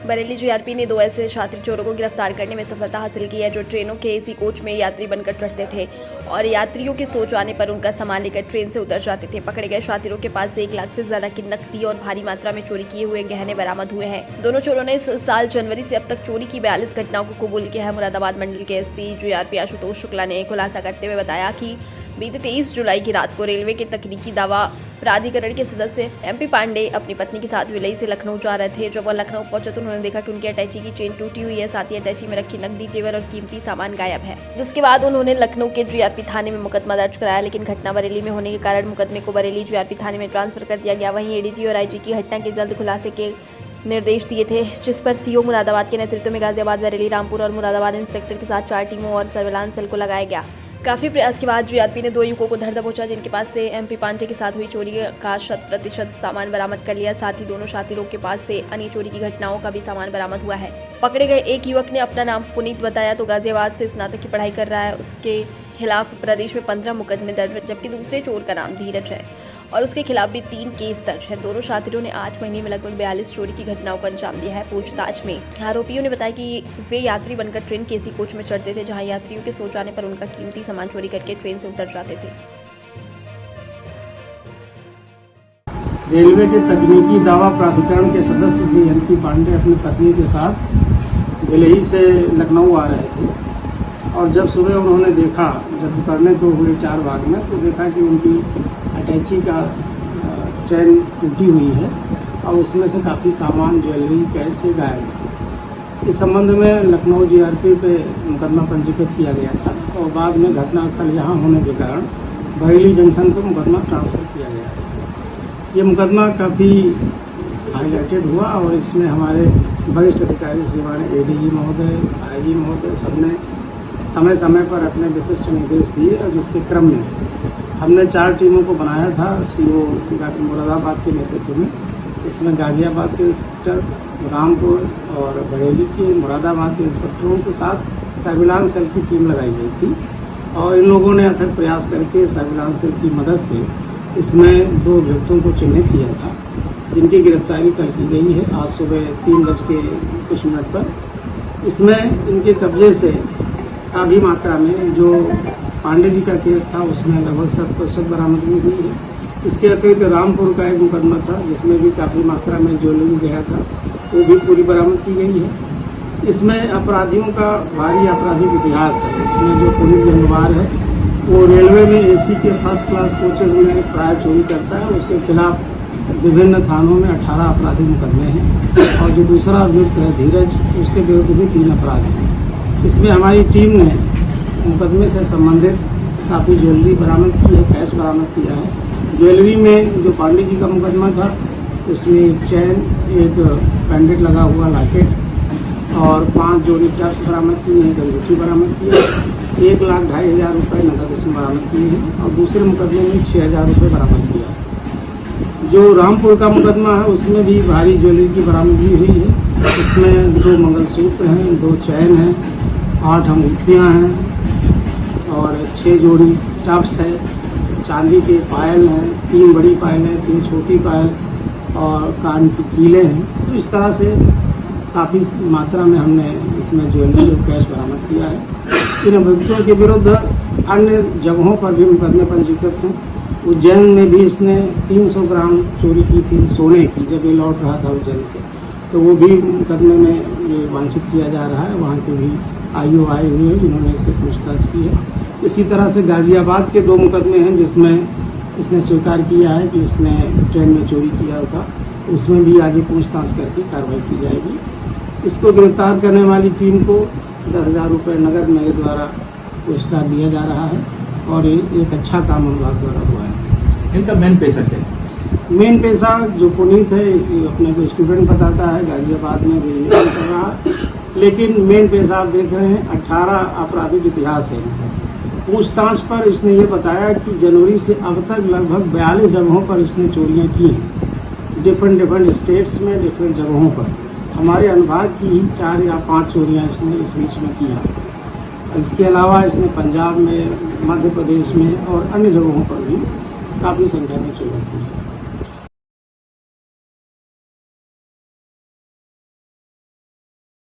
Bareilly GRP ने 2 ऐसे छात्र चोरों को गिरफ्तार करने में सफलता हासिल की है जो ट्रेनों के एसी कोच में यात्री बनकर चढ़ते थे और यात्रियों के सो जाने पर उनका सामान लेकर ट्रेन से उतर जाते थे। पकड़े गए छात्रों के पास से 1 लाख से ज्यादा की नकदी और भारी मात्रा में चोरी किए हुए गहने बरामद हुए हैं। दोनों चोरों ने इस साल जनवरी से अब तक चोरी की 42 घटनाओं को कबूल किया है। मुरादाबाद मंडल के एसपी जीआरपी आशुतोष शुक्ला ने खुलासा करते हुए बताया कि बीते 23 जुलाई की रात को रेलवे के तकनीकी दावा प्राधिकरण के सदस्य एमपी पांडे अपनी पत्नी के साथ विलई से लखनऊ जा रहे थे। जब वह लखनऊ पहुंचे तो उन्होंने देखा कि उनकी अटैची की चेन टूटी हुई है, साथ ही अटैची में रखी नकदी, जेवर और कीमती सामान गायब है। जिसके बाद उन्होंने लखनऊ के जीआरपी थाने में मुकदमा दर्ज कराया, लेकिन घटना बरेली में होने के कारण मुकदमे को बरेली जीआरपी थाने में ट्रांसफर कर दिया गया। वहीं एडीजी और आईजी की घटना के जल्द खुलासे के निर्देश दिए थे, जिस पर सीओ मुरादाबाद के नेतृत्व में गाजियाबाद, बरेली, रामपुर और मुरादाबाद इंस्पेक्टर के साथ 4 टीमों और सर्विलांस सेल को लगाया गया। काफी प्रयास के बाद जीआरपी ने 2 युवकों को धर दबोचा, जिनके पास से एमपी पांडे के साथ हुई चोरी का 100% सामान बरामद कर लिया। साथ ही दोनों छात्रों के पास से अन्य चोरी की घटनाओं का भी सामान बरामद हुआ है। पकड़े गए एक युवक ने अपना नाम पुनीत बताया तो गाजियाबाद से स्नातक की पढ़ाई कर रहा है। उसके खिलाफ प्रदेश में 15 मुकदमे दर्ज है, जबकि दूसरे चोर का नाम धीरज है और उसके खिलाफ भी 3 केस दर्ज है। दोनों छात्रों ने 8 महीने में लगभग 42 चोरी की घटनाओं को अंजाम दिया है। पूछताछ में आरोपियों ने बताया कि वे यात्री बनकर ट्रेन के एसी कोच में चढ़ते थे, जहां यात्रियों के सो जाने पर उनका कीमती सामान चोरी करके ट्रेन से उतर जाते थे। रेलवे के तकनीकी दावा प्राधिकरण के सदस्य श्री एमपी पांडे अपनी पत्नी के साथ दिल्ली से लखनऊ आ रहे थे और जब सुबह उन्होंने देखा, जब उतरने को हुए 4 भाग में, तो देखा कि उनकी अटैची का चैन टूटी हुई है और उसमें से काफ़ी सामान, ज्वेलरी, कैश से गायब है। इस संबंध में लखनऊ जीआरपी पे मुकदमा पंजीकृत किया गया था और बाद में घटनास्थल यहाँ होने के कारण बरेली जंक्शन को मुकदमा ट्रांसफर किया गया। ये मुकदमा काफ़ी हाईलाइटेड हुआ और इसमें हमारे वरिष्ठ अधिकारी श्रीमान एडीजी महोदय, आईजी महोदय सबने समय समय पर अपने विशिष्ट निर्देश दिए और जिसके क्रम में हमने 4 टीमों को बनाया था सीओ मुरादाबाद के नेतृत्व में। इसमें गाजियाबाद के इंस्पेक्टर, रामपुर और बरेली के, मुरादाबाद के इंस्पेक्टरों के साथ सर्विलांस सेल की टीम लगाई गई थी और इन लोगों ने अथक प्रयास करके सर्विलांस सेल की मदद से इसमें 2 अभियुक्तों को चिन्हित किया था, जिनकी गिरफ्तारी कल की गई है आज सुबह 3:00 पर। इसमें इनके कब्जे से काफ़ी मात्रा में जो पांडे जी का केस था उसमें लगभग 100% बरामदगी हुई है। इसके अतिरिक्त रामपुर का एक मुकदमा था जिसमें भी काफ़ी मात्रा में ज्वेलरी गया था, वो भी पूरी बरामद की गई है। इसमें अपराधियों का भारी आपराधिक इतिहास है। इसमें जो पुनीत गंगवार है वो रेलवे में एसी के फर्स्ट क्लास कोचेज में प्राय चोरी करता है। उसके खिलाफ विभिन्न थानों में 18 आपराधिक मुकदमे हैं और जो दूसरा अभियुक्त है धीरज, उसके विरुद्ध भी 3 अपराध हैं। इसमें हमारी टीम ने मुकदमे से संबंधित काफ़ी ज्वेलरी बरामद की है, कैश बरामद किया है। ज्वेलरी में जो पांडे जी का मुकदमा था उसमें एक चैन, एक पेंडेंट लगा हुआ लॉकेट और 5 जोड़ी टर्स बरामद की है, अंगूठी बरामद की है। 1,02,500 रुपये नकद इसमें बरामद किए हैं और दूसरे मुकदमे में 6,000 रुपये बरामद किया है। जो रामपुर का मुकदमा है उसमें भी भारी ज्वेलरी की बरामदगी हुई है। इसमें 2 मंगलसूत्र हैं, 2 चैन हैं, 8 अंगूठियाँ हैं और 6 जोड़ी टप्स है, चांदी के पायल हैं, 3 बड़ी पायल हैं, 3 छोटी पायल और कान की कीले हैं। तो इस तरह से काफ़ी मात्रा में हमने इसमें ज्वेलरी और कैश बरामद किया है। इन अभियुक्तों के विरुद्ध अन्य जगहों पर भी मुकदमे पंजीकृत हैं। उज्जैन में भी इसने 300 ग्राम चोरी की थी सोने की, जब ये लौट रहा था उज्जैन से, तो वो भी मुकदमे में ये वांछित किया जा रहा है। वहाँ के भी आईओ आए हुए हैं जिन्होंने इससे पूछताछ की है। इसी तरह से गाजियाबाद के 2 मुकदमे हैं जिसमें इसने स्वीकार किया है कि उसने ट्रेन में चोरी किया था। उसमें भी आगे पूछताछ करके कार्रवाई की जाएगी। इसको गिरफ्तार करने वाली टीम को 10,000 रुपये नकद मेरे द्वारा पुरस्कार दिया जा रहा है और ये एक अच्छा काम अनुभाग द्वारा हुआ है। इनका मेन पेशा क्या है? मेन पेशा जो पुनीत है ये अपने को स्टूडेंट बताता है, गाजियाबाद में भी कर रहा है, लेकिन मेन पेशा आप देख रहे हैं 18 आपराधिक इतिहास है। पूछताछ पर इसने ये बताया कि जनवरी से अब तक लगभग 42 जगहों पर इसने चोरियां की हैं, डिफरेंट स्टेट्स में, डिफरेंट जगहों पर। हमारे अनुभाग की 4 या 5 चोरियां इसने इस बीच में की हैं। इसके अलावा इसने पंजाब में, मध्य प्रदेश में और अन्य जगहों पर भी काफ़ी संख्या में चोरी की है।